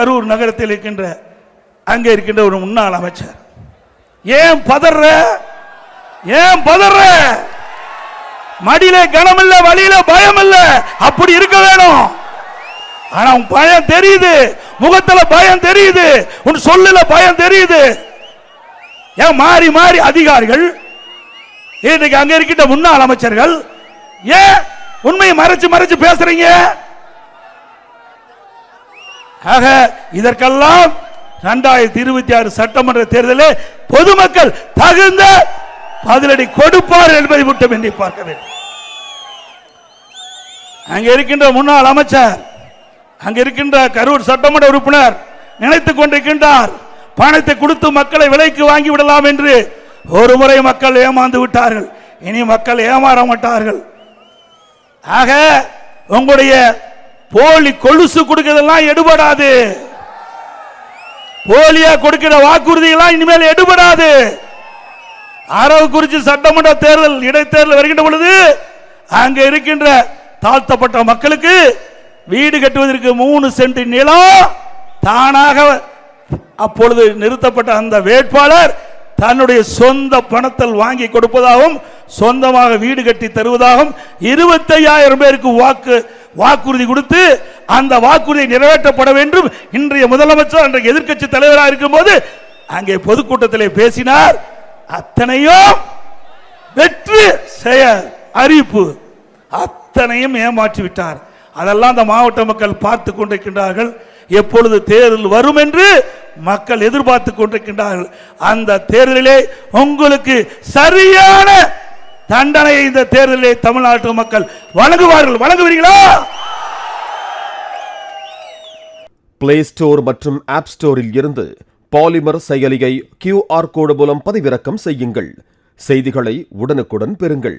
கரூர் நகரத்தில் இருக்கின்ற அங்கே இருக்கின்ற ஒரு முன்னாள் அமைச்சர், ஏன் பதற, ஏன் பதற? மடியில கனம் இல்ல, வழியில பயம் இல்ல, அப்படி இருக்க வேணும். ஆனா உன் பயம் தெரியுது, முகத்துல பயம் தெரியுது, உன் சொல்லுல பயம் தெரியுது. ஏன் மாறி மாறி அதிகாரிகள், இன்னைக்கு அங்க இருக்கின்ற முன்னாள் அமைச்சர்கள் ஏன் உண்மையை மறைச்சு மறைச்சு பேசுறீங்க? ஆக இதற்கெல்லாம் 2026 சட்டமன்ற தேர்தலில் பொதுமக்கள் தகுந்த பதிலடி கொடுப்பார் என்பதை மட்டும் எண்ணி பார்க்க வேண்டும். அங்க இருக்கின்ற முன்னாள் அமைச்சர், அங்க இருக்கின்ற கரூர் சட்டமன்ற உறுப்பினர் நினைத்துக் கொண்டிருக்கின்றார், பணத்தை கொடுத்து மக்களை விலைக்கு வாங்கி விடலாம் என்று. ஒரு முறை மக்கள் ஏமாந்து விட்டார்கள், இனி மக்கள் ஏமாற மாட்டார்கள். ஆக உங்களுடைய போலி கொலுசு கொடுக்கிறதெல்லாம் எடுபடாது, போலியா கொடுக்கிற வாக்குறுதியெல்லாம் இனிமேல் எடுபடாது. அரவக்குறிச்சி சட்டமன்ற தேர்தல் இடைத்தேர்தல் வருகின்ற பொழுது அங்க இருக்கின்ற தாழ்த்தப்பட்ட மக்களுக்கு வீடு கட்டுவதற்கு 3 சென்ட் நிலம் தானாக அப்பொழுது நிறுத்தப்பட்ட அந்த வேட்பாளர் தன்னுடைய சொந்த பணத்தில் வாங்கி கொடுப்பதாகவும் சொந்தமாக வீடு கட்டி தருவதாகவும் 25,000 பேருக்கு வாக்குறுதி கொடுத்து அந்த வாக்குறுதி நிறைவேற்றப்பட வேண்டும். இன்றைய முதலமைச்சர் அன்றைய எதிர்க்கட்சி தலைவராக இருக்கும் போது அங்கே பொதுக்கூட்டத்தில் பேசினார். அத்தனையும் வெற்றி செய்ய அறிவிப்பு, அத்தனையும் ஏமாற்றி விட்டார். அதெல்லாம் அந்த மாவட்ட மக்கள் பார்த்து கொண்டிருக்கின்றார்கள். எப்பொழுது தேர்தல் வரும் என்று மக்கள் எதிர்பார்த்து கொண்டிருக்கின்றார்கள். அந்த தேர்தலிலே உங்களுக்கு சரியான தண்டனை இந்த தேர்தலிலே தமிழ்நாட்டு மக்கள் வழங்குவார்கள். வழங்குவீர்களா? பிளே ஸ்டோர் மற்றும் ஆப் ஸ்டோரில் இருந்து பாலிமர் செயலியை QR கோடு மூலம் பதிவிறக்கம் செய்யுங்கள். செய்திகளை உடனுக்குடன் பெறுங்கள்.